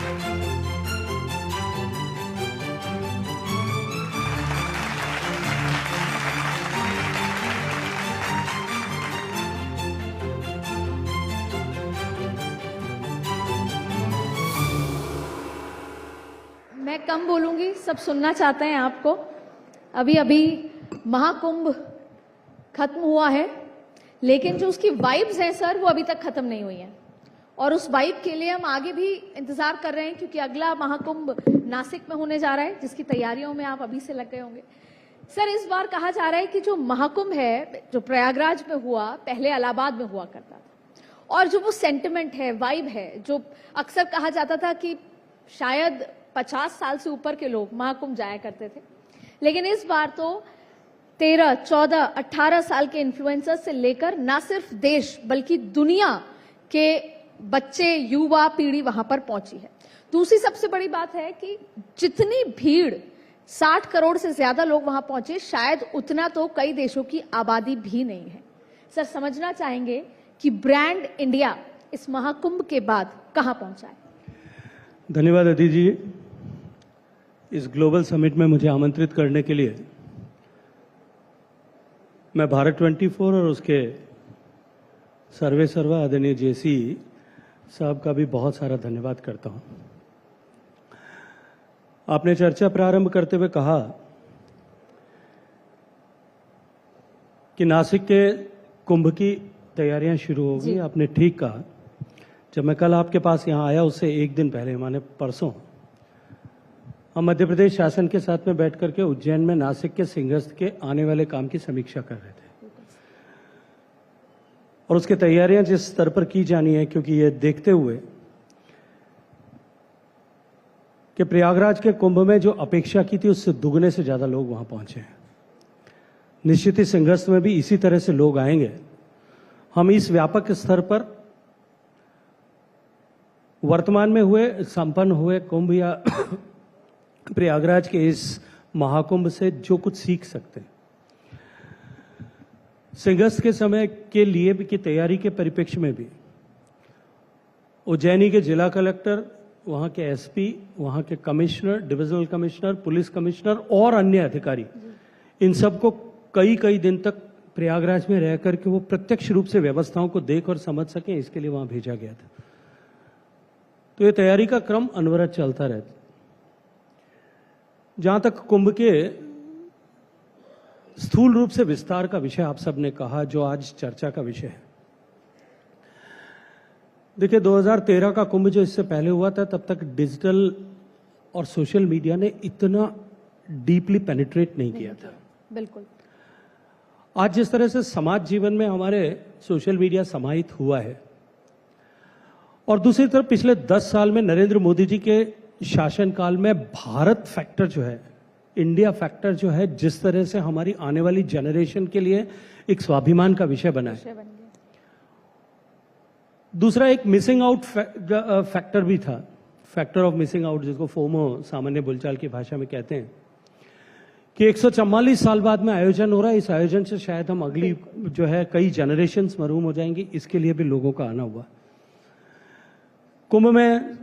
मैं कम बोलूंगी, सब सुनना चाहते हैं आपको। अभी अभी महाकुंभ खत्म हुआ है, लेकिन जो उसकी वाइब्स हैं सर, वो अभी तक खत्म नहीं हुई हैं। और उस वाइब के लिए हम आगे भी इंतजार कर रहे हैं, क्योंकि अगला महाकुंभ नासिक में होने जा रहा है, जिसकी तैयारियों में आप अभी से लग गए होंगे। सर, इस बार कहा जा रहा है कि जो महाकुंभ है, जो प्रयागराज में हुआ, पहले इलाहाबाद में हुआ करता था। और जो वो सेंटिमेंट है, वाइब है, जो अक्सर कहा जाता था कि शायद 50 साल से ऊपर के लोग महाकुंभ जाया करते थे, लेकिन इस बार तो 13, 14, 18 साल के इन्फ्लुएंसर से लेकर ना सिर्फ देश बल्कि दुनिया के बच्चे, युवा पीढ़ी वहां पर पहुंची है। दूसरी सबसे बड़ी बात है कि जितनी भीड़, 60 करोड़ से ज्यादा लोग वहां पहुंचे, शायद उतना तो कई देशों की आबादी भी नहीं है। सर, समझना चाहेंगे कि ब्रांड इंडिया इस महाकुंभ के बाद कहां पहुंचा है? धन्यवाद अदिति जी, इस ग्लोबल समिट में मुझे आमंत्रित करने के लिए। मैं भारत 24 और उसके सर्वे सर्वा आदरणीय जेसी साहब का भी बहुत सारा धन्यवाद करता हूं। आपने चर्चा प्रारंभ करते हुए कहा कि नासिक के कुंभ की तैयारियां शुरू हो गई। आपने ठीक कहा। जब मैं कल आपके पास यहां आया, उससे एक दिन पहले, माने परसों, हम मध्य प्रदेश शासन के साथ में बैठ करके उज्जैन में नासिक के सिंहस्थ के आने वाले काम की समीक्षा कर रहे थे। और उसकी तैयारियां जिस स्तर पर की जानी है, क्योंकि ये देखते हुए कि प्रयागराज के कुंभ में जो अपेक्षा की थी, उससे दुगने से ज्यादा लोग वहां पहुंचे हैं। निश्चित ही सिंहस्थ में भी इसी तरह से लोग आएंगे। हम इस व्यापक स्तर पर वर्तमान में संपन्न हुए कुंभ या प्रयागराज के इस महाकुंभ से जो कुछ सीख सकते हैं, सिंहस्थ के समय के लिए भी की तैयारी के परिप्रेक्ष्य में भी उज्जैनी के जिला कलेक्टर, वहां के एसपी, वहां के commissioner, divisional commissioner, police commissioner और अन्य अधिकारी, इन सबको कई दिन तक प्रयागराज में रह करके वो प्रत्यक्ष रूप से व्यवस्थाओं को देख और समझ सकें, इसके लिए वहां भेजा गया था। तो ये तैयारी का क्रम अनवरत चलता रहता। जहां तक कुंभ के स्थूल रूप से विस्तार का विषय आप सबने कहा, जो आज चर्चा का विषय है। देखिए, 2013 का कुंभ जो इससे पहले हुआ था, तब तक डिजिटल और सोशल मीडिया ने इतना डीपली पेनिट्रेट नहीं किया था। बिल्कुल। आज जिस तरह से समाज जीवन में हमारे सोशल मीडिया समाहित हुआ है, और दूसरी तरफ पिछले 10 साल में नरेंद्र मोदी जी के शासनकाल में भारत फैक्टर जो है, इंडिया फैक्टर जो है, जिस तरह से हमारी आने वाली जनरेशन के लिए एक स्वाभिमान का विषय बना है। दूसरा एक मिसिंग आउट फैक्टर भी था, फैक्टर ऑफ मिसिंग आउट, जिसको फोमो सामान्य बोलचाल की भाषा में कहते हैं, कि 144 साल बाद में आयोजन हो रहा है। इस आयोजन से शायद हम अगली जो है कई जनरेशन्स महरूम हो जाएंगी। इसके लिए भी लोगों का आना हुआ। कुंभ में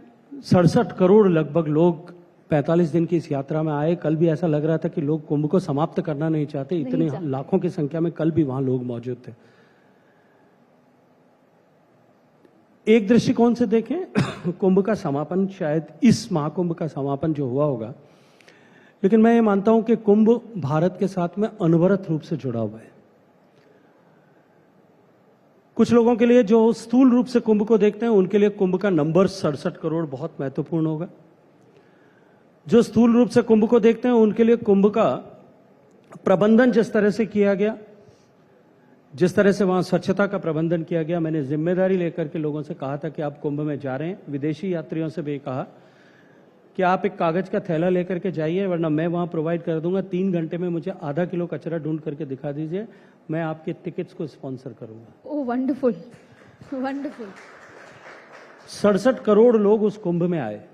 67 करोड़ लगभग लोग 45 दिन की इस यात्रा में आए। कल भी ऐसा लग रहा था कि लोग कुंभ को समाप्त करना नहीं चाहते, इतने लाखों की संख्या में कल भी वहां लोग मौजूद थे। एक दृष्टिकोण से देखें, कुंभ का समापन, शायद इस महाकुंभ का समापन जो हुआ होगा, लेकिन मैं ये मानता हूं कि कुंभ भारत के साथ में अनवरत रूप से जुड़ा हुआ है। कुछ लोगों के लिए जो स्थूल रूप से कुंभ को देखते हैं, उनके लिए कुंभ का नंबर 67 करोड़ बहुत महत्वपूर्ण होगा। जो स्थूल रूप से कुंभ को देखते हैं, उनके लिए कुंभ का प्रबंधन जिस तरह से किया गया, जिस तरह से वहां स्वच्छता का प्रबंधन किया गया, मैंने जिम्मेदारी लेकर के लोगों से कहा था कि आप कुंभ में जा रहे हैं, विदेशी यात्रियों से भी कहा कि आप एक कागज का थैला लेकर के जाइए, वरना मैं वहां प्रोवाइड कर दूंगा। 3 घंटे में मुझे आधा किलो कचरा ढूंढ करके दिखा दीजिए, मैं आपके टिकट्स को स्पॉन्सर करूंगा। ओह, वंडरफुल, वंडरफुल। 67 करोड़ लोग उस कुंभ में आए।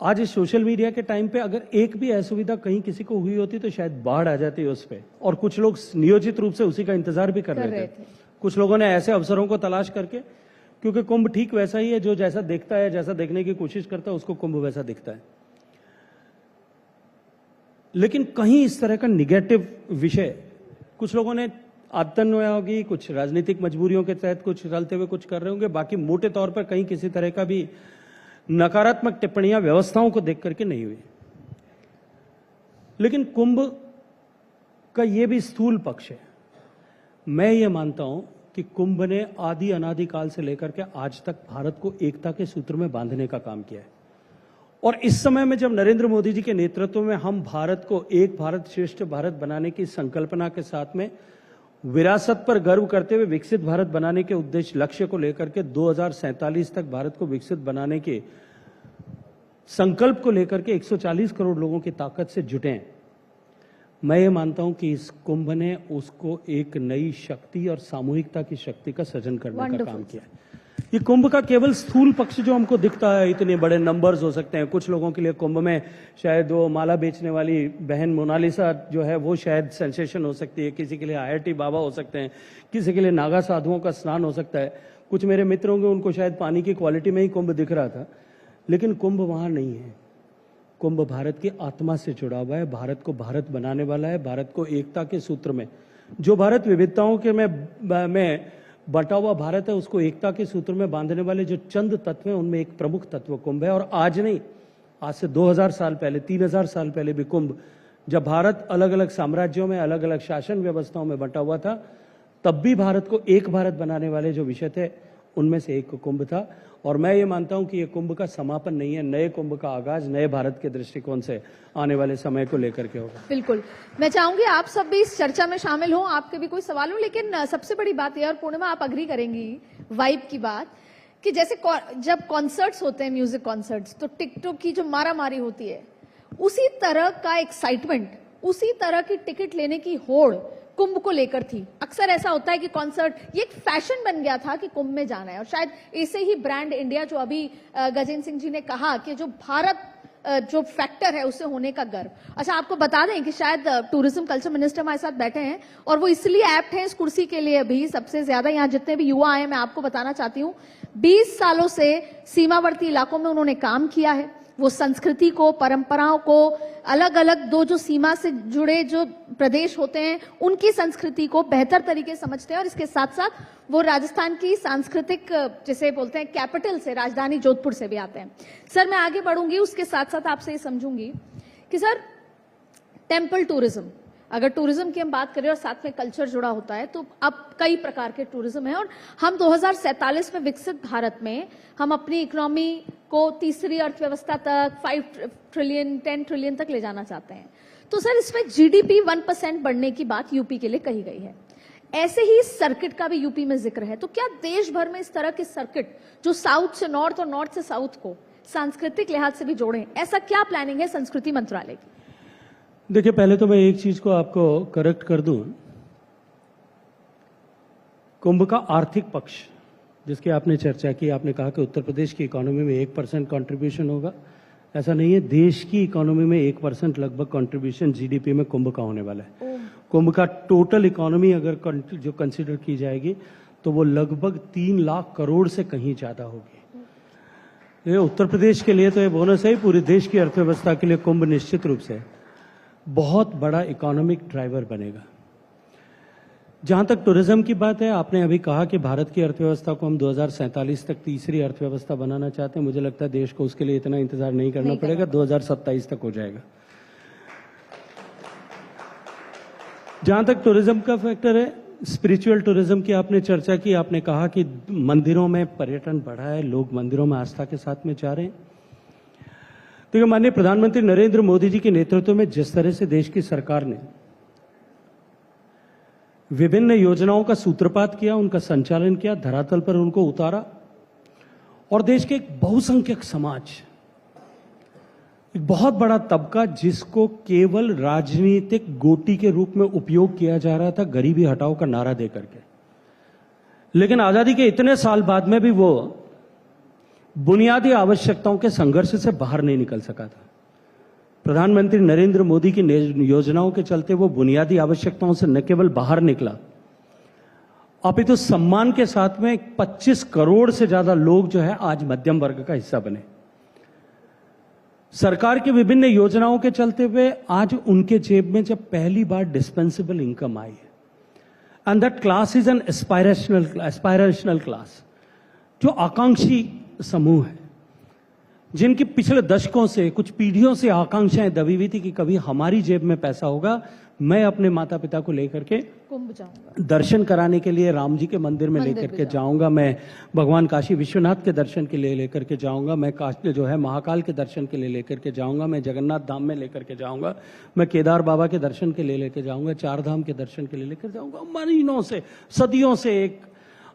आज इस सोशल मीडिया के टाइम पे अगर एक भी असुविधा कहीं किसी को हुई होती तो शायद बाढ़ आ जाती उस पे, और कुछ लोग नियोजित रूप से उसी का इंतजार भी कर रहे थे। कुछ लोगों ने ऐसे अवसरों को तलाश करके क्योंकि कुंभ ठीक वैसा ही है, जो जैसा देखता है, जैसा देखने की कोशिश करता है, उसको कुंभ वैसा दिखता है। लेकिन कहीं इस तरह का निगेटिव विषय कुछ लोगों ने आदतन हुआ होगी, कुछ राजनीतिक मजबूरियों के तहत कुछ चलते हुए कुछ कर रहे होंगे, बाकी मोटे तौर पर कहीं किसी तरह का भी नकारात्मक टिप्पणियां व्यवस्थाओं को देख करके नहीं हुई। लेकिन कुंभ का यह भी स्थूल पक्ष है। मैं ये मानता हूं कि कुंभ ने आदि अनादिकाल से लेकर के आज तक भारत को एकता के सूत्र में बांधने का काम किया है। और इस समय में जब नरेंद्र मोदी जी के नेतृत्व में हम भारत को एक भारत श्रेष्ठ भारत बनाने की संकल्पना के साथ में विरासत पर गर्व करते हुए विकसित भारत बनाने के उद्देश्य लक्ष्य को लेकर के 2047 तक भारत को विकसित बनाने के संकल्प को लेकर के 140 करोड़ लोगों की ताकत से जुटे हैं, मैं ये मानता हूं कि इस कुंभ ने उसको एक नई शक्ति और सामूहिकता की शक्ति का सृजन करने का काम किया है। ये कुंभ का केवल स्थूल पक्ष जो हमको दिखता है, इतने बड़े नंबर्स हो सकते हैं, कुछ लोगों के लिए कुंभ में शायद वो माला बेचने वाली बहन मोनालिसा जो है वो शायद सेंसेशन हो सकती है, किसी के लिए IIT बाबा हो सकते हैं, किसी के लिए नागा साधुओं का स्नान हो सकता है। कुछ मेरे मित्र होंगे उनको शायद पानी की क्वालिटी में ही कुंभ दिख रहा था, लेकिन कुंभ वहां नहीं है। कुंभ भारत की आत्मा से जुड़ा हुआ है, भारत को भारत बनाने वाला है, भारत को एकता के सूत्र में, जो भारत विविधताओं के में बटा हुआ भारत है, उसको एकता के सूत्र में बांधने वाले जो चंद तत्व हैं उनमें एक प्रमुख तत्व कुंभ है। और आज नहीं, आज से 2000 साल पहले, 3000 साल पहले भी कुंभ, जब भारत अलग अलग साम्राज्यों में, अलग अलग शासन व्यवस्थाओं में बटा हुआ था, तब भी भारत को एक भारत बनाने वाले जो विषय थे उनमें से एक कुंभ था। और मैं ये मानता हूं कि ये कुंभ का समापन नहीं है, नए कुंभ का आगाज नए भारत के दृष्टिकोण से आने वाले समय को लेकर के होगा। बिल्कुल, मैं चाहूंगी आप सब भी इस चर्चा में शामिल हो, आपके भी कोई सवाल हो। लेकिन सबसे बड़ी बात यह, और पूर्णिमा आप अग्री करेंगी वाइब की बात, कि जैसे जब कॉन्सर्ट्स होते हैं, म्यूजिक कॉन्सर्ट्स, तो टिकटों की जो मारामारी होती है, उसी तरह का एक्साइटमेंट, उसी तरह की टिकट लेने की होड़ कुंभ को लेकर थी। अक्सर ऐसा होता है कि कॉन्सर्ट ये एक फैशन बन गया था कि कुंभ में जाना है, और शायद ऐसे ही ब्रांड इंडिया, जो अभी गजेंद्र सिंह जी ने कहा कि जो भारत जो फैक्टर है उससे होने का गर्व। अच्छा, आपको बता दें कि शायद टूरिज्म कल्चर मिनिस्टर हमारे साथ बैठे हैं, और वो इसलिए एप्ट हैं इस कुर्सी के लिए भी सबसे ज्यादा। यहाँ जितने भी युवा आए, मैं आपको बताना चाहती हूँ, 20 सालों से सीमावर्ती इलाकों में उन्होंने काम किया है। वो संस्कृति को, परंपराओं को, अलग अलग दो जो सीमा से जुड़े जो प्रदेश होते हैं उनकी संस्कृति को बेहतर तरीके से समझते हैं। और इसके साथ साथ वो राजस्थान की सांस्कृतिक, जिसे बोलते हैं कैपिटल से, राजधानी जोधपुर से भी आते हैं। सर, मैं आगे बढ़ूंगी, उसके साथ साथ आपसे ये समझूंगी कि सर, टेम्पल टूरिज्म, अगर टूरिज्म की हम बात करें और साथ में कल्चर जुड़ा होता है, तो अब कई प्रकार के टूरिज्म है, और हम 2047 में विकसित भारत में हम अपनी इकोनॉमी को तीसरी अर्थव्यवस्था तक, 5 ट्रिलियन 10 ट्रिलियन तक ले जाना चाहते हैं। तो सर, इसमें GDP 1% बढ़ने की बात यूपी के लिए कही गई है। ऐसे ही सर्किट का भी यूपी में जिक्र है। तो क्या देश भर में इस तरह के सर्किट जो साउथ से नॉर्थ और नॉर्थ से साउथ को सांस्कृतिक लिहाज से भी जोड़े, ऐसा क्या प्लानिंग है संस्कृति मंत्रालय की? देखिए, पहले तो मैं एक चीज को आपको करेक्ट कर दूं। कुंभ का आर्थिक पक्ष जिसकी आपने चर्चा की, आपने कहा कि उत्तर प्रदेश की इकोनॉमी में 1% कंट्रीब्यूशन होगा। ऐसा नहीं है, देश की इकोनॉमी में 1% लगभग कंट्रीब्यूशन GDP में कुंभ का होने वाला है। कुंभ का टोटल इकोनॉमी अगर जो कंसीडर की जाएगी तो वो लगभग 3 लाख करोड़ से कहीं ज्यादा होगी। ये उत्तर प्रदेश के लिए तो ये बोनस है, पूरे देश की अर्थव्यवस्था के लिए कुंभ निश्चित रूप से बहुत बड़ा इकोनॉमिक ड्राइवर बनेगा। जहां तक टूरिज्म की बात है, आपने अभी कहा कि भारत की अर्थव्यवस्था को हम 2047 तक तीसरी अर्थव्यवस्था बनाना चाहते हैं। मुझे लगता है देश को उसके लिए इतना इंतजार नहीं करना पड़ेगा, 2027 तक हो जाएगा। जहां तक टूरिज्म का फैक्टर है, स्पिरिचुअल टूरिज्म की आपने चर्चा की। आपने कहा कि मंदिरों में पर्यटन बढ़ा है, लोग मंदिरों में आस्था के साथ में जा रहे हैं। देखिए, माननीय प्रधानमंत्री नरेंद्र मोदी जी के नेतृत्व में जिस तरह से देश की सरकार ने विभिन्न योजनाओं का सूत्रपात किया, उनका संचालन किया, धरातल पर उनको उतारा, और देश के एक बहुसंख्यक समाज, एक बहुत बड़ा तबका जिसको केवल राजनीतिक गोटी के रूप में उपयोग किया जा रहा था, गरीबी हटाओ का नारा देकर के, लेकिन आजादी के इतने साल बाद में भी वो बुनियादी आवश्यकताओं के संघर्ष से बाहर नहीं निकल सका था। प्रधानमंत्री नरेंद्र मोदी की योजनाओं के चलते वो बुनियादी आवश्यकताओं से न केवल बाहर निकला, आप तो सम्मान के साथ में 25 करोड़ से ज्यादा लोग जो है आज मध्यम वर्ग का हिस्सा बने। सरकार की विभिन्न योजनाओं के चलते हुए आज उनके जेब में जब पहली बार डिस्पेंसेबल इनकम आई है, and that class is an aspirational class, जो आकांक्षी समूह है, जिनकी पिछले दशकों से, कुछ पीढ़ियों से आकांक्षाएं दबी हुई थी कि कभी हमारी जेब में पैसा होगा, मैं अपने माता पिता को लेकर के कुंभ जाऊंगा, दर्शन कराने के लिए राम जी के मंदिर में लेकर के जाऊंगा, मैं भगवान काशी विश्वनाथ के दर्शन के लिए लेकर के जाऊंगा, मैं काशी जो है महाकाल के दर्शन के लिए लेकर के जाऊंगा, मैं जगन्नाथ धाम में लेकर के जाऊंगा, मैं केदार बाबा के दर्शन के लिए लेकर जाऊंगा, चार धाम के दर्शन के लिए लेकर जाऊंगा। महीनों से, सदियों से एक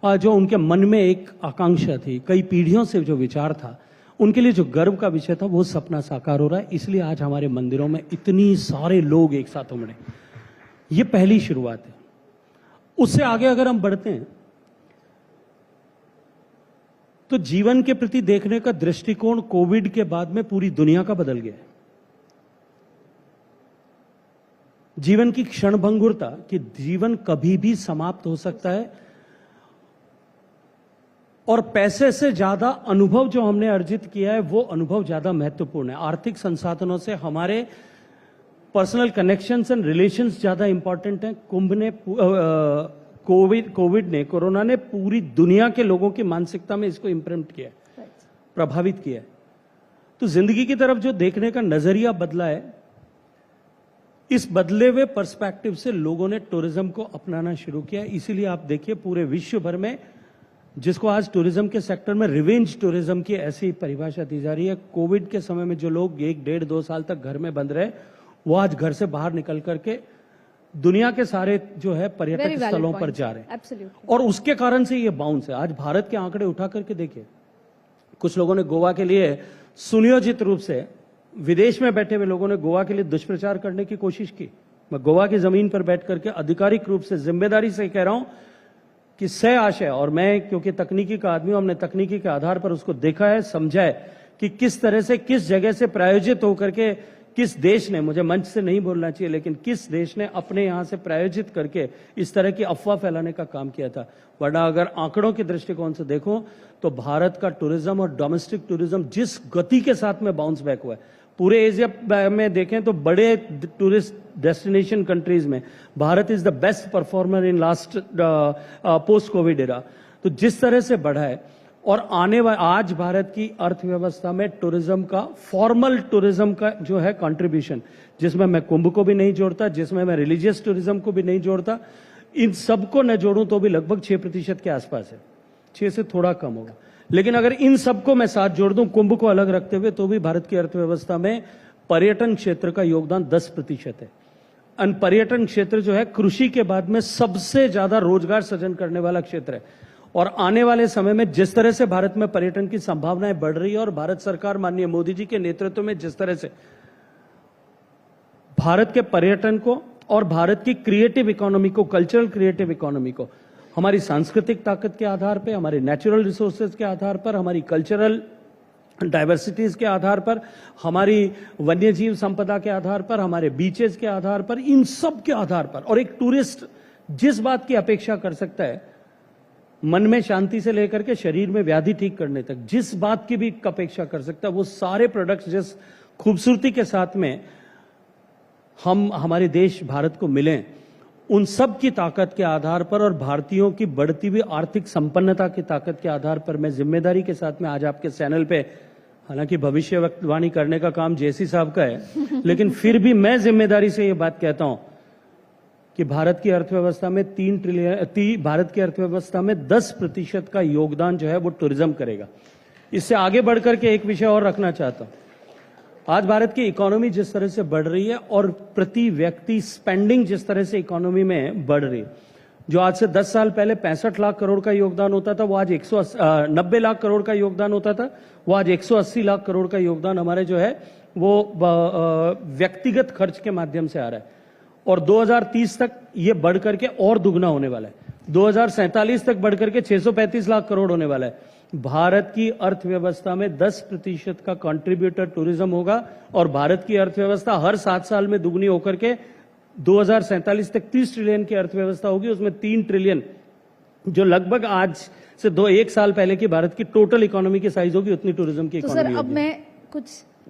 जो उनके मन में एक आकांक्षा थी, कई पीढ़ियों से जो विचार था, उनके लिए जो गर्व का विषय था, वो सपना साकार हो रहा है। इसलिए आज हमारे मंदिरों में इतनी सारे लोग एक साथ उमड़े। ये पहली शुरुआत है। उससे आगे अगर हम बढ़ते हैं तो जीवन के प्रति देखने का दृष्टिकोण कोविड के बाद में पूरी दुनिया का बदल गया है। जीवन की क्षणभंगुरता कि जीवन कभी भी समाप्त हो सकता है, और पैसे से ज्यादा अनुभव जो हमने अर्जित किया है वो अनुभव ज्यादा महत्वपूर्ण है। आर्थिक संसाधनों से हमारे पर्सनल कनेक्शंस एंड रिलेशंस ज्यादा इंपॉर्टेंट हैं। कुंभ ने कोरोना ने पूरी दुनिया के लोगों की मानसिकता में इसको इम्प्रिंट किया है, प्रभावित किया है। तो जिंदगी की तरफ जो देखने का नजरिया बदला है, इस बदले हुए पर्सपेक्टिव से लोगों ने टूरिज्म को अपनाना शुरू किया। इसीलिए आप देखिए पूरे विश्व भर में, जिसको आज टूरिज्म के सेक्टर में रिवेंज टूरिज्म की ऐसी परिभाषा दी जा रही है। कोविड के समय में जो लोग 1, 1.5, 2 साल तक घर में बंद रहे, वो आज घर से बाहर निकल करके दुनिया के सारे जो है पर्यटक स्थलों पर जा रहे हैं, और उसके कारण से ये बाउंस है। आज भारत के आंकड़े उठा करके देखिए, कुछ लोगों ने गोवा के लिए सुनियोजित रूप से, विदेश में बैठे हुए लोगों ने गोवा के लिए दुष्प्रचार करने की कोशिश की। मैं गोवा की जमीन पर बैठ करके आधिकारिक रूप से जिम्मेदारी से कह रहा हूं कि सह आशय, और मैं क्योंकि तकनीकी का आदमी हूं, हमने तकनीकी के आधार पर उसको देखा है, समझा है कि किस तरह से, किस जगह से प्रायोजित होकर के, किस देश ने, मुझे मंच से नहीं बोलना चाहिए, लेकिन किस देश ने अपने यहां से प्रायोजित करके इस तरह की अफवाह फैलाने का काम किया था। वरना अगर आंकड़ों के दृष्टिकोण से देखो तो भारत का टूरिज्म और डोमेस्टिक टूरिज्म जिस गति के साथ में बाउंस बैक हुआ है, पूरे एशिया में देखें तो बड़े टूरिस्ट डेस्टिनेशन कंट्रीज में Bharat is the best performer in last post Covid era. तो जिस तरह से बढ़ा है, और आज भारत की अर्थव्यवस्था में टूरिज्म का, फॉर्मल टूरिज्म का जो है कंट्रीब्यूशन, जिसमें मैं कुंभ को भी नहीं जोड़ता, जिसमें मैं रिलीजियस टूरिज्म को भी नहीं जोड़ता, इन सबको न जोड़ूं तो भी लगभग 6% के आसपास है, 6 से थोड़ा कम होगा। लेकिन अगर इन सबको मैं साथ जोड़ दूं, कुंभ को अलग रखते हुए, तो भी भारत की अर्थव्यवस्था में पर्यटन क्षेत्र का योगदान 10% है। और पर्यटन क्षेत्र जो है कृषि के बाद में सबसे ज्यादा रोजगार सृजन करने वाला क्षेत्र है। और आने वाले समय में जिस तरह से भारत में पर्यटन की संभावनाएं बढ़ रही है, और भारत सरकार माननीय मोदी जी के नेतृत्व में जिस तरह से भारत के पर्यटन को और भारत की क्रिएटिव इकोनॉमी को, कल्चरल क्रिएटिव इकोनॉमी को, हमारी सांस्कृतिक ताकत के आधार पर, हमारे नेचुरल रिसोर्सेज के आधार पर, हमारी कल्चरल डाइवर्सिटीज के आधार पर, हमारी वन्यजीव संपदा के आधार पर, हमारे बीचेस के आधार पर, इन सब के आधार पर, और एक टूरिस्ट जिस बात की अपेक्षा कर सकता है, मन में शांति से लेकर के शरीर में व्याधि ठीक करने तक, जिस बात की भी अपेक्षा कर सकता है, वो सारे प्रोडक्ट्स जिस खूबसूरती के साथ में हमारे देश भारत को मिले, उन सब की ताकत के आधार पर और भारतीयों की बढ़ती हुई आर्थिक संपन्नता की ताकत के आधार पर मैं जिम्मेदारी के साथ में आज आपके चैनल पे, हालांकि भविष्यवाणी करने का काम जेसी साहब का है, लेकिन फिर भी मैं जिम्मेदारी से ये बात कहता हूं कि भारत की अर्थव्यवस्था में 3 ट्रिलियन, भारत की अर्थव्यवस्था में 10% का योगदान जो है वो टूरिज्म करेगा। इससे आगे बढ़कर के एक विषय और रखना चाहता हूं। आज भारत की इकोनॉमी जिस तरह से बढ़ रही है और प्रति व्यक्ति स्पेंडिंग जिस तरह से इकोनॉमी में बढ़ रही है, जो आज से 10 साल पहले 65 लाख करोड़ का योगदान होता था, वो आज 90 लाख करोड़ का योगदान होता था, वो आज 180 लाख करोड़ का योगदान हमारे जो है वो व्यक्तिगत खर्च के माध्यम से आ रहा है। और 2030 तक ये बढ़ करके और दुगना होने वाला है, 2047 तक बढ़ करके 635 लाख करोड़ होने वाला है। भारत की अर्थव्यवस्था में 10% का कंट्रीब्यूटर टूरिज्म होगा, और भारत की अर्थव्यवस्था हर 7 साल में दुगनी होकर के 2047 तक 30 ट्रिलियन की अर्थव्यवस्था होगी। उसमें 3 ट्रिलियन जो लगभग आज से 1 साल पहले की भारत की टोटल इकोनॉमी की साइज होगी, उतनी टूरिज्म की तो इकोनॉमी सर अब होगी। मैं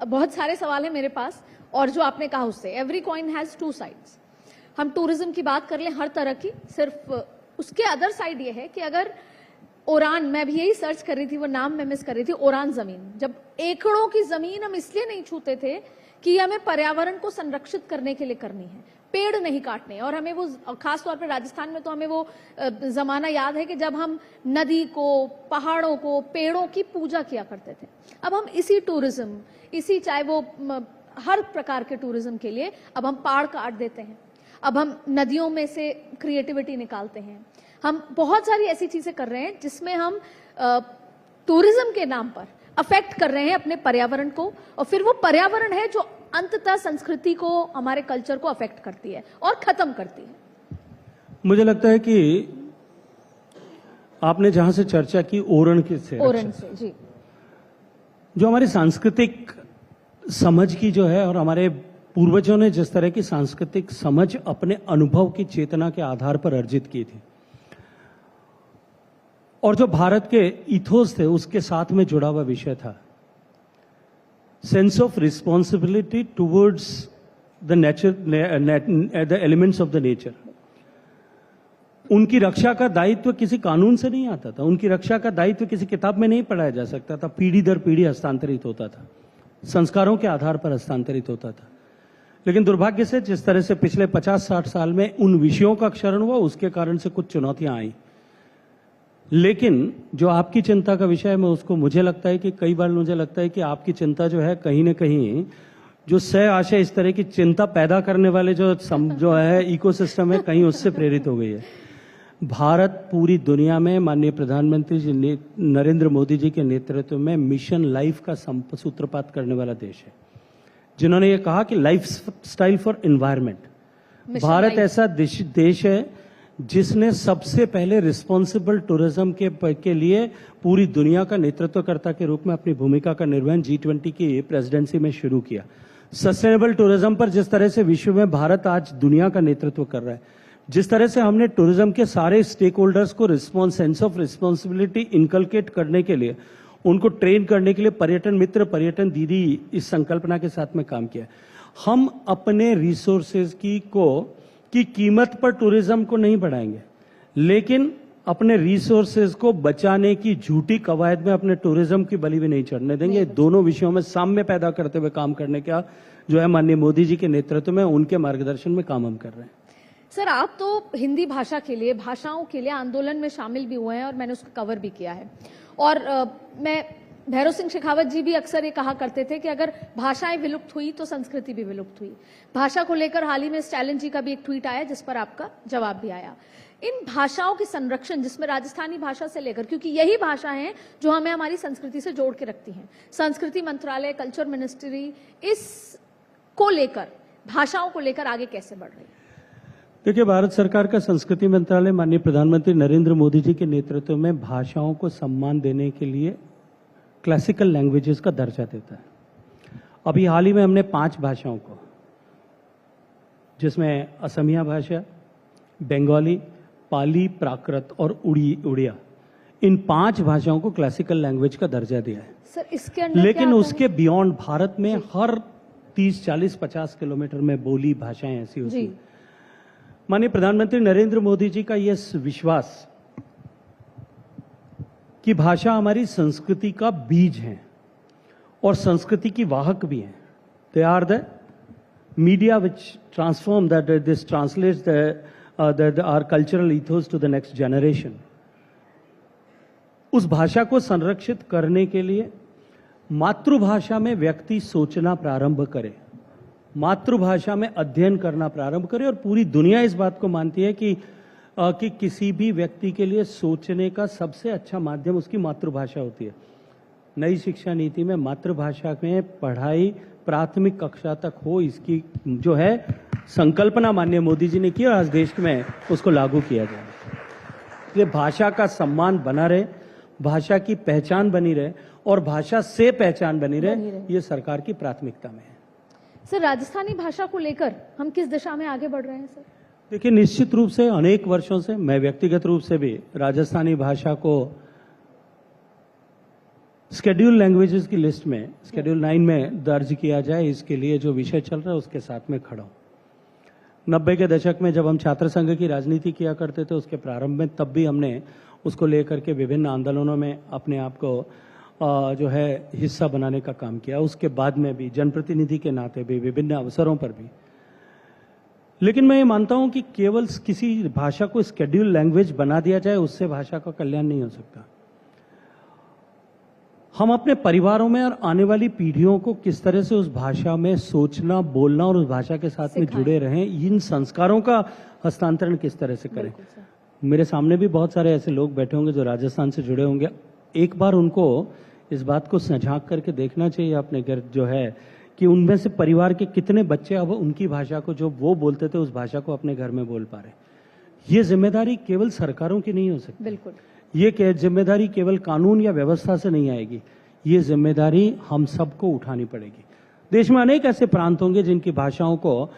बहुत सारे सवाल है मेरे पास, और जो आपने कहा उससे every coin has two sides. हम टूरिज्म की बात कर लें हर तरह की, सिर्फ उसके अदर साइड ये है कि अगर ओरान, मैं भी यही सर्च कर रही थी, वो नाम मैं मिस कर रही थी, ओरान जमीन, जब एकड़ों की जमीन हम इसलिए नहीं छूते थे कि हमें पर्यावरण को संरक्षित करने के लिए करनी है, पेड़ नहीं काटने। और हमें वो खास तौर पे राजस्थान में तो हमें वो जमाना याद है कि जब हम नदी को, पहाड़ों को, पेड़ों की पूजा किया करते थे। अब हम इसी टूरिज्म, इसी चाहे वो हर प्रकार के टूरिज्म के लिए अब हम पहाड़ काट देते हैं, अब हम नदियों में से क्रिएटिविटी निकालते हैं, हम बहुत सारी ऐसी चीजें कर रहे हैं जिसमें हम टूरिज्म के नाम पर अफेक्ट कर रहे हैं अपने पर्यावरण को, और फिर वो पर्यावरण है जो अंततः संस्कृति को, हमारे कल्चर को अफेक्ट करती है और खत्म करती है। मुझे लगता है कि आपने जहां से चर्चा की ओरण से जी, जो हमारी सांस्कृतिक समझ की जो है, और हमारे पूर्वजों ने जिस तरह की सांस्कृतिक समझ अपने अनुभव की चेतना के आधार पर अर्जित की थी, और जो भारत के इथोस थे उसके साथ में जुड़ा हुआ विषय था sense of responsibility towards the nature, the elements of the nature. उनकी रक्षा का दायित्व किसी कानून से नहीं आता था, उनकी रक्षा का दायित्व किसी किताब में नहीं पढ़ाया जा सकता था, पीढ़ी दर पीढ़ी हस्तांतरित होता था, संस्कारों के आधार पर हस्तांतरित होता था। लेकिन दुर्भाग्य से जिस तरह से पिछले 50-60 साल में उन विषयों का क्षरण हुआ, उसके कारण से कुछ चुनौतियां आई। लेकिन जो आपकी चिंता का विषय है, मैं उसको, मुझे लगता है कि कई बार मुझे लगता है कि आपकी चिंता जो है कहीं ना कहीं जो सह आशय इस तरह की चिंता पैदा करने वाले जो है इकोसिस्टम है, कहीं उससे प्रेरित हो गई है। भारत पूरी दुनिया में माननीय प्रधानमंत्री जी नरेंद्र मोदी जी के नेतृत्व में मिशन लाइफ का सूत्रपात करने वाला देश है, जिन्होंने ये कहा कि life style for environment. Bharat ऐसा देश है जिसने सबसे पहले रिस्पॉन्सिबल टूरिज्म के लिए पूरी दुनिया का नेतृत्वकर्ता के रूप में अपनी भूमिका का निर्वहन G20 की प्रेसिडेंसी में शुरू किया। सस्टेनेबल टूरिज्म पर जिस तरह से विश्व में भारत आज दुनिया का नेतृत्व कर रहा है, जिस तरह से हमने टूरिज्म के सारे स्टेक होल्डर्स को सेंस ऑफ रिस्पॉन्सिबिलिटी इनकलकेट करने के लिए, उनको ट्रेन करने के लिए पर्यटन मित्र, पर्यटन दीदी इस संकल्पना के साथ में काम किया। हम अपने रिसोर्सेज की कीमत पर टूरिज्म को नहीं बढ़ाएंगे, लेकिन अपने रिसोर्सेज को बचाने की झूठी कवायद में अपने टूरिज्म की बलि भी नहीं चढ़ने देंगे। दोनों विषयों में साम्य पैदा करते हुए काम करने का जो है माननीय मोदी जी के नेतृत्व में, उनके मार्गदर्शन में काम हम कर रहे हैं। सर, आप तो हिंदी भाषा के लिए, भाषाओं के लिए आंदोलन में शामिल भी हुए हैं और मैंने उसका कवर भी किया है। और मैं, भैरव सिंह शेखावत जी भी अक्सर ये कहा करते थे कि अगर भाषाएं विलुप्त हुई तो संस्कृति भी विलुप्त हुई। भाषा को लेकर हाल ही में स्टैलिन जी का भी एक ट्वीट आया जिस पर आपका जवाब भी आया। इन भाषाओं के संरक्षण, जिसमें राजस्थानी भाषा से लेकर, क्योंकि यही भाषा है जो हमें हमारी संस्कृति से जोड़ के रखती हैं, संस्कृति मंत्रालय, कल्चर मिनिस्ट्री इस को लेकर, भाषाओं को लेकर आगे कैसे बढ़ रही है? देखिए, भारत सरकार का संस्कृति मंत्रालय माननीय प्रधानमंत्री नरेंद्र मोदी जी के नेतृत्व में भाषाओं को सम्मान देने के लिए क्लासिकल लैंग्वेजेस का दर्जा देता है। अभी हाल ही में हमने 5 भाषाओं को, जिसमें असमिया भाषा, बंगाली, पाली, प्राकृत और उड़िया, इन 5 भाषाओं को क्लासिकल लैंग्वेज का दर्जा दिया है। सर, इसके अंदर लेकिन उसके बियॉन्ड भारत में हर 30, 40, 50 किलोमीटर में बोली भाषाएं ऐसी होती हैं। माननीय प्रधानमंत्री नरेंद्र मोदी जी का यह विश्वास कि भाषा हमारी संस्कृति का बीज है और संस्कृति की वाहक भी है। They are the media which transform that this translates our cultural ethos to the next generation. उस भाषा को संरक्षित करने के लिए मातृभाषा में व्यक्ति सोचना प्रारंभ करे, मातृभाषा में अध्ययन करना प्रारंभ करे। और पूरी दुनिया इस बात को मानती है कि किसी भी व्यक्ति के लिए सोचने का सबसे अच्छा माध्यम उसकी मातृभाषा होती है। नई शिक्षा नीति में मातृभाषा में पढ़ाई प्राथमिक कक्षा तक हो, इसकी जो है संकल्पना माननीय मोदी जी ने की और आज देश में उसको लागू किया जाए। ये भाषा का सम्मान बना रहे, भाषा की पहचान बनी रहे और भाषा से पहचान बनी रहे, ये सरकार की प्राथमिकता में है। सर, राजस्थानी भाषा को लेकर हम किस दिशा में आगे बढ़ रहे हैं? सर, देखिए, निश्चित रूप से अनेक वर्षों से मैं व्यक्तिगत रूप से भी राजस्थानी भाषा को शेड्यूल लैंग्वेजेस की लिस्ट में शेड्यूल 9 में दर्ज किया जाए, इसके लिए जो विषय चल रहा है उसके साथ में खड़ा हूं। 90 के दशक में जब हम छात्र संघ की राजनीति किया करते थे, उसके प्रारंभ में, तब भी हमने उसको लेकर के विभिन्न आंदोलनों में अपने आप को जो है हिस्सा बनाने का काम किया। उसके बाद में भी जनप्रतिनिधि के नाते भी विभिन्न अवसरों पर भी। लेकिन मैं ये मानता हूं कि केवल किसी भाषा को शेड्यूल लैंग्वेज बना दिया जाए, उससे भाषा का कल्याण नहीं हो सकता। हम अपने परिवारों में और आने वाली पीढ़ियों को किस तरह से उस भाषा में सोचना, बोलना और उस भाषा के साथ में जुड़े रहें, इन संस्कारों का हस्तांतरण किस तरह से करें। मेरे सामने भी बहुत सारे ऐसे लोग बैठे होंगे जो राजस्थान से जुड़े होंगे। एक बार उनको इस बात को झांक करके देखना चाहिए अपने घर जो है कि उनमें से परिवार के कितने बच्चे अब उनकी भाषा को, जो वो बोलते थे, उस भाषा को अपने घर में बोल पा रहे। ये जिम्मेदारी केवल सरकारों की नहीं हो सकती। बिल्कुल। ये जिम्मेदारी केवल कानून या व्यवस्था से नहीं आएगी, ये जिम्मेदारी हम सबको उठानी पड़ेगी। देश में अनेक ऐसे प्रांत होंगे जिनकी भाषाओं को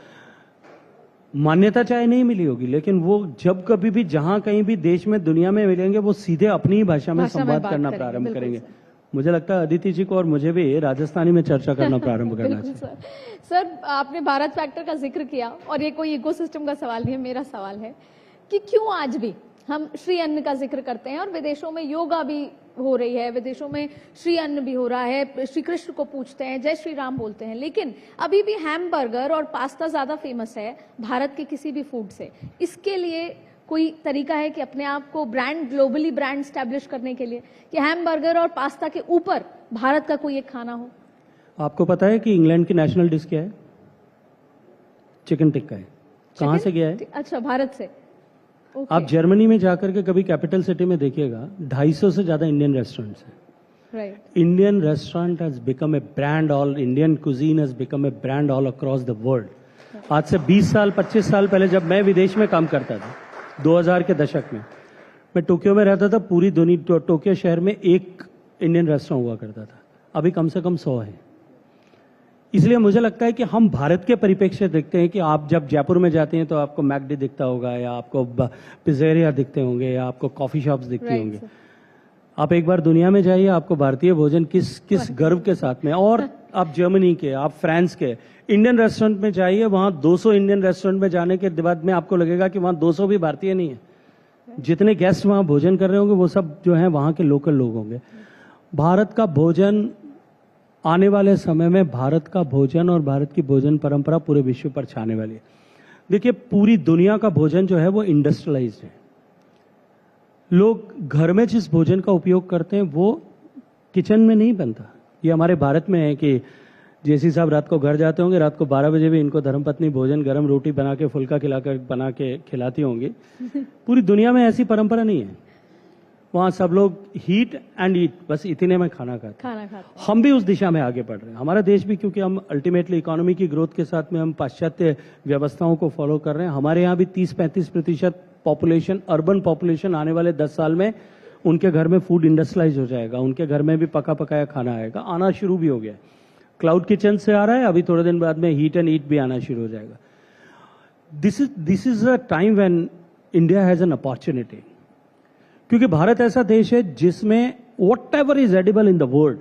मान्यता चाहे नहीं मिली होगी, लेकिन वो जब कभी भी जहां कहीं भी देश में, दुनिया में मिलेंगे, वो सीधे अपनी ही भाषा में संवाद करना प्रारंभ करेंगे। मुझे लगता है अदिति जी को और मुझे भी राजस्थानी में चर्चा करना प्रारंभ करना चाहिए। सर, आपने भारत फैक्टर का जिक्र किया और ये कोई इकोसिस्टम का सवाल नहीं है, मेरा सवाल है कि क्यों आज भी हम श्री अन्न का जिक्र करते हैं और विदेशों में योगा भी हो रही है, विदेशों में श्री अन्न भी हो रहा है, श्री कृष्ण को पूछते हैं, जय श्री राम बोलते हैं, लेकिन अभी भी हैमबर्गर और पास्ता ज्यादा फेमस है भारत के किसी भी फूड से। इसके लिए कोई तरीका है कि अपने आप को ब्रांड, ग्लोबली ब्रांड स्टैब्लिश करने के लिए, कि हैमबर्गर और पास्ता के ऊपर भारत का कोई एक खाना हो? आपको पता है कि इंग्लैंड की नेशनल डिश क्या है? चिकन टिक्का है। कहां से गया है? अच्छा, भारत से। आप जर्मनी में जाकर के कभी कैपिटल सिटी में देखिएगा, 250 से ज्यादा इंडियन रेस्टोरेंट्स हैं। Right. Indian restaurant has become a brand, all Indian cuisine has become a brand all across the world. आज से 20 साल 25 साल पहले जब मैं विदेश में काम करता था, 2000 के दशक में, मैं टोक्यो में रहता था। पूरी दुनिया, टोक्यो शहर में एक इंडियन रेस्टोरेंट हुआ करता था, अभी कम से कम 100 है। इसलिए मुझे लगता है कि हम भारत के परिप्रेक्ष्य देखते हैं कि आप जब जयपुर में जाते हैं तो आपको मैकडी दिखता होगा, या आपको पिज़्ज़ेरिया दिखते होंगे, या आपको कॉफी शॉप्स दिखती होंगी। आप एक बार दुनिया में जाइए, आपको भारतीय भोजन किस गर्व के साथ में, और आप जर्मनी के, आप फ्रांस के इंडियन रेस्टोरेंट में जाइए, वहां 200 इंडियन रेस्टोरेंट में जाने के बाद में आपको लगेगा कि वहां 200 भी भारतीय नहीं है। जितने गेस्ट वहां भोजन कर रहे होंगे वो सब जो है वहां के लोकल लोग होंगे। भारत का भोजन, आने वाले समय में भारत का भोजन और भारत की भोजन परंपरा पूरे विश्व पर छाने वाली है। देखिए, पूरी दुनिया का भोजन जो है वो इंडस्ट्रियलाइज्ड है। लोग घर में जिस भोजन का उपयोग करते हैं वो किचन में नहीं बनता। ये हमारे भारत में है कि जेसी साहब रात को घर जाते होंगे, रात को 12 बजे भी इनको धर्मपत्नी भोजन गर्म रोटी बना के, फुल्का खिलाकर बना के खिलाती होंगी। पूरी दुनिया में ऐसी परंपरा नहीं है। वहां सब लोग हीट एंड ईट, बस इतने में खाना खाते हैं। हम भी उस दिशा में आगे बढ़ रहे हैं। हमारा देश भी, क्योंकि हम अल्टीमेटली इकोनॉमी की ग्रोथ के साथ में हम पाश्चात्य व्यवस्थाओं को फॉलो कर रहे हैं। हमारे यहाँ भी 30-35% पॉपुलेशन, अर्बन पॉपुलेशन आने वाले 10 साल में उनके घर में फूड इंडस्ट्रियलाइज हो जाएगा, उनके घर में भी पका पकाया खाना आएगा। आना शुरू भी हो गया, क्लाउड किचन से आ रहा है, अभी थोड़े दिन बाद में हीट एंड ईट भी आना शुरू हो जाएगा। This is a time when India has an opportunity, क्योंकि भारत ऐसा देश है जिसमें what ever is edible in the world,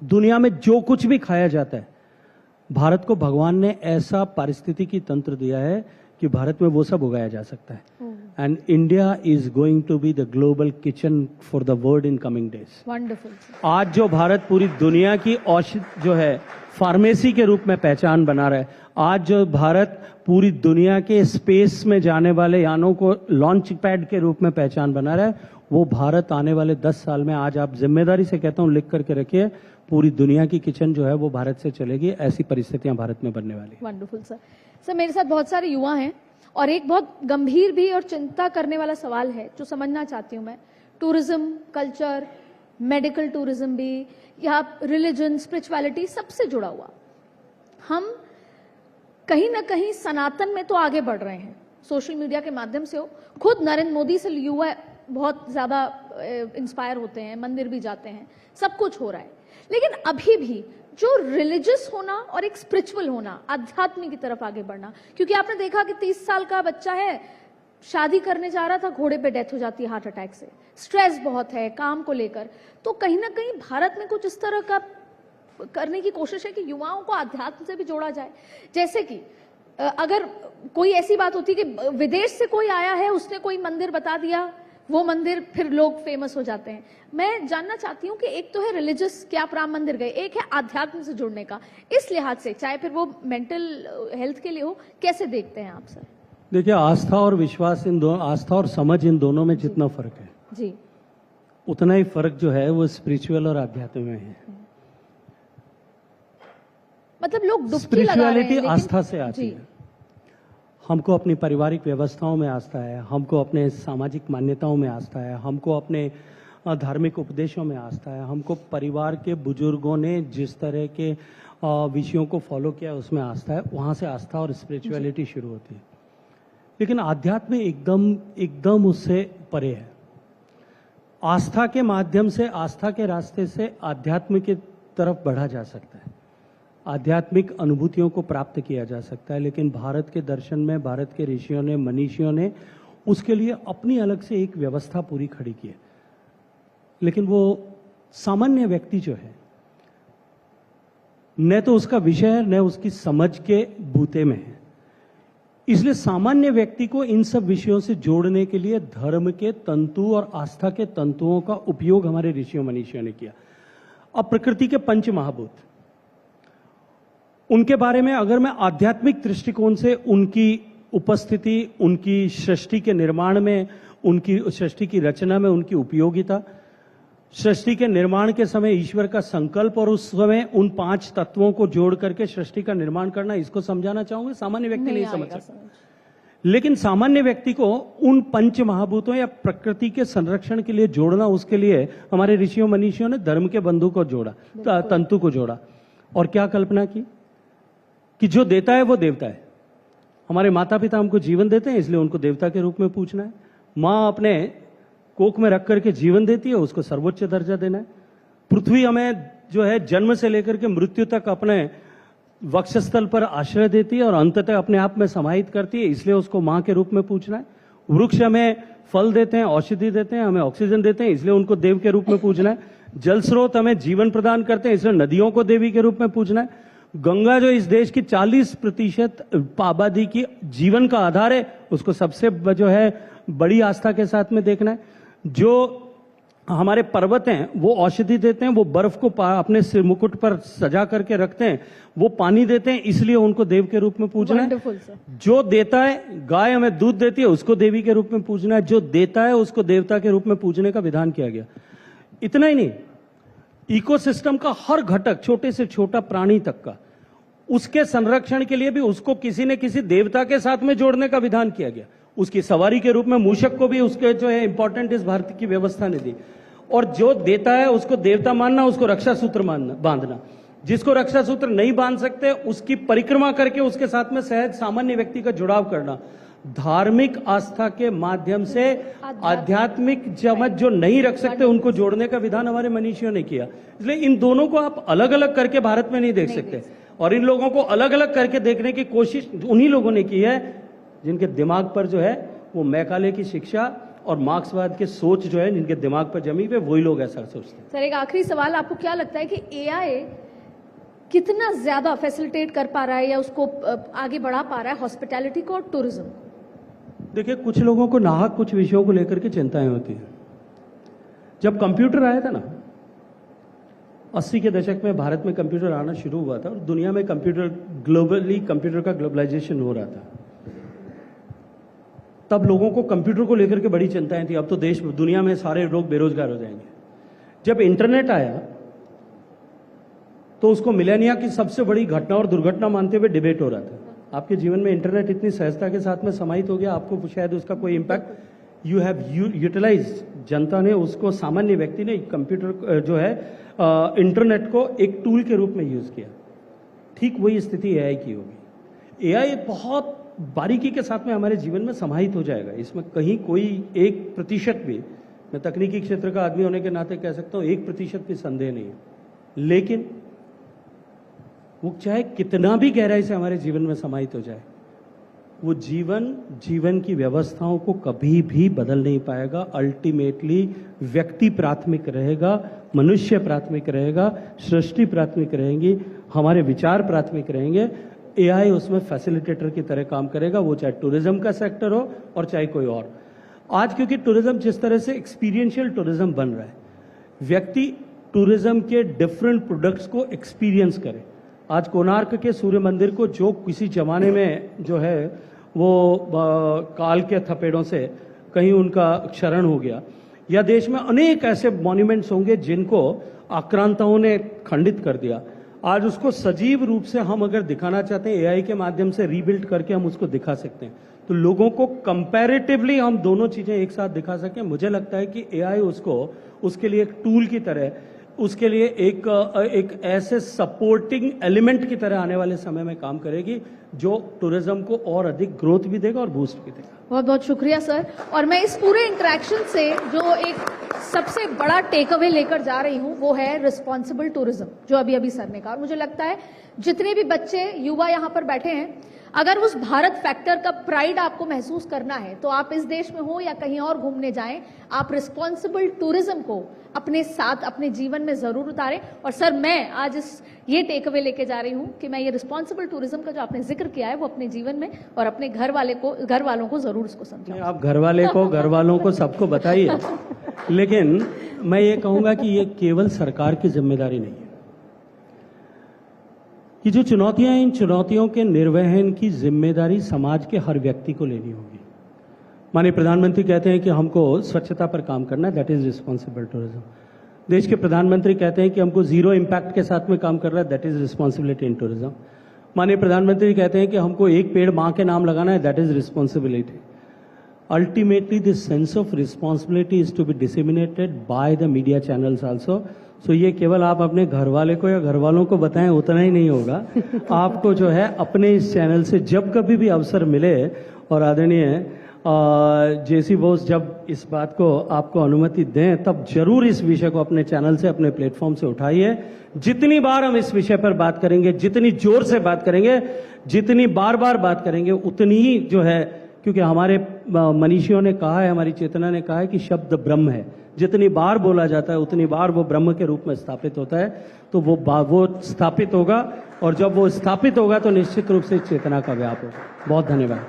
दुनिया में जो कुछ भी खाया जाता है, भारत को भगवान ने ऐसा पारिस्थितिकी तंत्र दिया है कि भारत में वो सब उगाया जा सकता है। And India is going to be the global kitchen for the world in coming days. Wonderful. आज जो भारत पूरी दुनिया की औषधि जो है फार्मेसी के रूप में पहचान बना रहा है, आज जो भारत पूरी दुनिया के स्पेस में जाने वाले यानों को लॉन्च पैड के रूप में पहचान बना रहा है, वो भारत आने वाले 10 साल में, आज आप जिम्मेदारी से कहता हूं लिख करके रखिए, पूरी दुनिया की किचन जो है वो भारत से चलेगी। ऐसी परिस्थितियां भारत में बनने वाली। Wonderful sir. सर, मेरे साथ बहुत सारे युवा हैं और एक बहुत गंभीर भी और चिंता करने वाला सवाल है जो समझना चाहती हूं मैं। टूरिज्म, कल्चर, मेडिकल टूरिज्म भी, या रिलीजन, स्पिरिचुअलिटी, सबसे जुड़ा हुआ। हम कहीं ना कहीं सनातन में तो आगे बढ़ रहे हैं, सोशल मीडिया के माध्यम से हो, खुद नरेंद्र मोदी से युवा बहुत ज्यादा इंस्पायर होते हैं, मंदिर भी जाते हैं, सब कुछ हो रहा है। लेकिन अभी भी जो रिलीजियस होना और एक स्पिरिचुअल होना, आध्यात्म की तरफ आगे बढ़ना, क्योंकि आपने देखा कि 30 साल का बच्चा है, शादी करने जा रहा था, घोड़े पे डेथ हो जाती है हार्ट अटैक से। स्ट्रेस बहुत है काम को लेकर। तो कहीं ना कहीं भारत में कुछ इस तरह का करने की कोशिश है कि युवाओं को आध्यात्म से भी जोड़ा जाए। जैसे कि अगर कोई ऐसी बात होती है कि विदेश से कोई आया है, उसने कोई मंदिर बता दिया, वो मंदिर फिर लोग फेमस हो जाते हैं। मैं जानना चाहती हूँ कि एक तो है रिलीजियस कि आप राम मंदिर गए, एक है आध्यात्म से जुड़ने का। इस लिहाज से चाहे फिर वो मेंटल हेल्थ के लिए हो, कैसे देखते हैं आप सर? देखिए, आस्था और विश्वास आस्था और समझ इन दोनों में जितना फर्क है जी, उतना ही फर्क जो है वो स्पिरिचुअल और आध्यात्म में है। मतलब लोग डुबकी लगा रहे हैं, स्पिरिचुअलिटी लेकिन आस्था से आती है। हमको अपनी पारिवारिक व्यवस्थाओं में आस्था है, हमको अपने सामाजिक मान्यताओं में आस्था है, हमको अपने धार्मिक उपदेशों में आस्था है, हमको परिवार के बुजुर्गों ने जिस तरह के विषयों को फॉलो किया है उसमें आस्था है। वहां से आस्था और स्पिरिचुअलिटी शुरू होती है। लेकिन आध्यात्म एकदम उससे परे है। आस्था के माध्यम से, आस्था के रास्ते से आध्यात्म की तरफ बढ़ा जा सकता है, आध्यात्मिक अनुभूतियों को प्राप्त किया जा सकता है। लेकिन भारत के दर्शन में, भारत के ऋषियों ने, मनीषियों ने उसके लिए अपनी अलग से एक व्यवस्था पूरी खड़ी की है। लेकिन वो सामान्य व्यक्ति जो है, न तो उसका विषय है, न उसकी समझ के बूते में है। इसलिए सामान्य व्यक्ति को इन सब विषयों से जोड़ने के लिए धर्म के तंतु और आस्था के तंतुओं का उपयोग हमारे ऋषियों मनीषियों ने किया। अब प्रकृति के पंच महाभूत, उनके बारे में अगर मैं आध्यात्मिक दृष्टिकोण से उनकी उपस्थिति, उनकी सृष्टि के निर्माण में, उनकी सृष्टि की रचना में उनकी उपयोगिता, सृष्टि के निर्माण के समय ईश्वर का संकल्प और उस समय उन 5 तत्वों को जोड़ करके सृष्टि का निर्माण करना, इसको समझाना चाहूंगा। सामान्य व्यक्ति नहीं समझ सकता। लेकिन सामान्य व्यक्ति को उन पंच महाभूतों या प्रकृति के संरक्षण के लिए जोड़ना, उसके लिए हमारे ऋषियों मनीषियों ने धर्म के बंधु को जोड़ा, तंतु को जोड़ा। और क्या कल्पना की कि जो देता है वो देवता है। हमारे माता पिता हमको जीवन देते हैं, इसलिए उनको देवता के रूप में पूछना है। माँ अपने कोख में रख करके जीवन देती है, उसको सर्वोच्च दर्जा देना है। पृथ्वी हमें जो है जन्म से लेकर के मृत्यु तक अपने वक्षस्थल पर आश्रय देती है और अंततः अपने आप में समाहित करती है, इसलिए उसको माँ के रूप में पूछना है। वृक्ष हमें फल देते हैं, औषधि देते हैं, हमें ऑक्सीजन देते हैं, इसलिए उनको देव के रूप में पूछना है। जल स्रोत हमें जीवन प्रदान करते हैं, इसलिए नदियों को देवी के रूप में पूछना है। गंगा जो इस देश की 40% आबादी की जीवन का आधार है, उसको सबसे जो है बड़ी आस्था के साथ में देखना है। जो हमारे पर्वत हैं वो औषधि देते हैं, वो बर्फ को अपने सिर मुकुट पर सजा करके रखते हैं, वो पानी देते हैं, इसलिए उनको देव के रूप में पूजना है। जो देता है, गाय हमें दूध देती है, उसको देवी के रूप में पूजना है। जो देता है उसको देवता के रूप में पूजने का विधान किया गया। इतना ही नहीं, इकोसिस्टम का हर घटक, छोटे से छोटा प्राणी तक का, उसके संरक्षण के लिए भी उसको किसी न किसी देवता के साथ में जोड़ने का विधान किया गया। उसकी सवारी के रूप में मूषक को भी उसके जो है इंपॉर्टेंट इस भारत की व्यवस्था ने दी। और जो देता है उसको देवता मानना, उसको रक्षा सूत्र मानना, बांधना। जिसको रक्षा सूत्र नहीं बांध सकते उसकी परिक्रमा करके उसके साथ में सहज सामान्य व्यक्ति का जुड़ाव करना। धार्मिक आस्था के माध्यम से आध्यात्मिक समझ जो नहीं रख सकते उनको जोड़ने का विधान हमारे मनीषियों ने किया। इसलिए इन दोनों को आप अलग अलग करके भारत में नहीं देख सकते। और इन लोगों को अलग अलग करके देखने की कोशिश उन्हीं लोगों ने की है जिनके दिमाग पर जो है वो मैकाले की शिक्षा और मार्क्सवाद के सोच जो है जिनके दिमाग पर जमी हुई, वही लोग ऐसा सोचते हैं। सर, एक आखिरी सवाल, आपको क्या लगता है कि एआई कितना ज्यादा फैसिलिटेट कर पा रहा है या उसको आगे बढ़ा पा रहा है हॉस्पिटैलिटी को और टूरिज्म? देखिए, कुछ लोगों को नाहक कुछ विषयों को लेकर के चिंताएं होती हैं। जब कंप्यूटर आया था ना, 80 के दशक में भारत में कंप्यूटर आना शुरू हुआ था और दुनिया में कंप्यूटर ग्लोबली, कंप्यूटर का ग्लोबलाइजेशन हो रहा था। तब लोगों को कंप्यूटर को लेकर के बड़ी चिंताएं थी। अब तो देश दुनिया में सारे लोग बेरोजगार हो जाएंगे। जब इंटरनेट आया तो उसको मिलेनिया की सबसे बड़ी घटना और दुर्घटना मानते हुए डिबेट हो रहा था। आपके जीवन में इंटरनेट इतनी सहजता के साथ में समाहित हो गया, आपको शायद उसका कोई इम्पैक्ट यू हैव यूटिलाइज, जनता ने उसको, सामान्य व्यक्ति ने कंप्यूटर जो है इंटरनेट को एक टूल के रूप में यूज किया। ठीक वही स्थिति एआई की होगी। एआई बहुत बारीकी के साथ में हमारे जीवन में समाहित हो जाएगा। इसमें कहीं कोई 1% भी मैं तकनीकी क्षेत्र का आदमी होने के नाते कह सकता हूं 1% भी संदेह नहीं है, लेकिन वो चाहे कितना भी गहराई से हमारे जीवन में समाहित हो जाए, वो जीवन की व्यवस्थाओं को कभी भी बदल नहीं पाएगा। अल्टीमेटली व्यक्ति प्राथमिक रहेगा, मनुष्य प्राथमिक रहेगा, सृष्टि प्राथमिक रहेंगी, हमारे विचार प्राथमिक रहेंगे। एआई उसमें फैसिलिटेटर की तरह काम करेगा, वो चाहे टूरिज्म का सेक्टर हो और चाहे कोई और। आज क्योंकि टूरिज्म जिस तरह से एक्सपीरियंशियल टूरिज्म बन रहा है, व्यक्ति टूरिज्म के डिफरेंट प्रोडक्ट्स को एक्सपीरियंस करे। आज कोणार्क के सूर्य मंदिर को जो किसी जमाने में जो है वो काल के थपेड़ों से कहीं उनका क्षरण हो गया, या देश में अनेक ऐसे मॉन्यूमेंट्स होंगे जिनको आक्रांताओं ने खंडित कर दिया, आज उसको सजीव रूप से हम अगर दिखाना चाहते हैं एआई के माध्यम से रीबिल्ड करके हम उसको दिखा सकते हैं। तो लोगों को कंपैरेटिवली हम दोनों चीजें एक साथ दिखा सकें। मुझे लगता है कि एआई उसके लिए एक टूल की तरह, उसके लिए एक ऐसे सपोर्टिंग एलिमेंट की तरह आने वाले समय में काम करेगी जो टूरिज्म को और अधिक ग्रोथ भी देगा और बूस्ट भी देगा। बहुत बहुत शुक्रिया सर। और मैं इस पूरे इंटरेक्शन से जो एक सबसे बड़ा टेक अवे लेकर जा रही हूं वो है रिस्पॉन्सिबल टूरिज्म, जो अभी अभी सर ने कहा। और मुझे लगता है जितने भी बच्चे युवा यहाँ पर बैठे हैं, अगर उस भारत फैक्टर का प्राइड आपको महसूस करना है तो आप इस देश में हो या कहीं और घूमने जाएं, आप रिस्पॉन्सिबल टूरिज्म को अपने साथ अपने जीवन में जरूर उतारें। और सर मैं आज ये टेक अवे लेके जा रही हूं कि मैं ये रिस्पॉन्सिबल टूरिज्म का जो आपने जिक्र किया है वो अपने जीवन में और अपने घर वालों को जरूर इसको समझाएं। आप घर वालों को सबको बताइए, लेकिन मैं ये कहूंगा कि ये केवल सरकार की जिम्मेदारी नहीं है। कि जो चुनौतियां हैं, इन चुनौतियों के निर्वहन की जिम्मेदारी समाज के हर व्यक्ति को लेनी होगी। माननीय प्रधानमंत्री कहते हैं कि हमको स्वच्छता पर काम करना है, दैट इज रिस्पॉन्सिबल टूरिज्म। देश के प्रधानमंत्री कहते हैं कि हमको जीरो इम्पैक्ट के साथ में काम करना है, that is responsibility in tourism. माननीय प्रधानमंत्री कहते हैं कि हमको एक पेड़ मां के नाम लगाना है, that is responsibility. Ultimately, this sense of responsibility is to be disseminated by the media channels also. So ये केवल आप अपने घर वाले को या घर वालों को बताएं उतना ही नहीं होगा। आपको जो है अपने इस चैनल से जब कभी भी अवसर मिले, और आदरणीय जेसी बोस जब इस बात को आपको अनुमति दें, तब जरूर इस विषय को अपने चैनल से, अपने प्लेटफॉर्म से उठाइए। जितनी बार हम इस विषय पर बात करेंगे, जितनी जोर से बात करेंगे, जितनी बार बार बात करेंगे, उतनी ही जो है, क्योंकि हमारे मनीषियों ने कहा है, हमारी चेतना ने कहा है कि शब्द ब्रह्म है। जितनी बार बोला जाता है उतनी बार वो ब्रह्म के रूप में स्थापित होता है। तो वो स्थापित होगा, और जब वो स्थापित होगा तो निश्चित रूप से चेतना का व्याप होगा। बहुत धन्यवाद।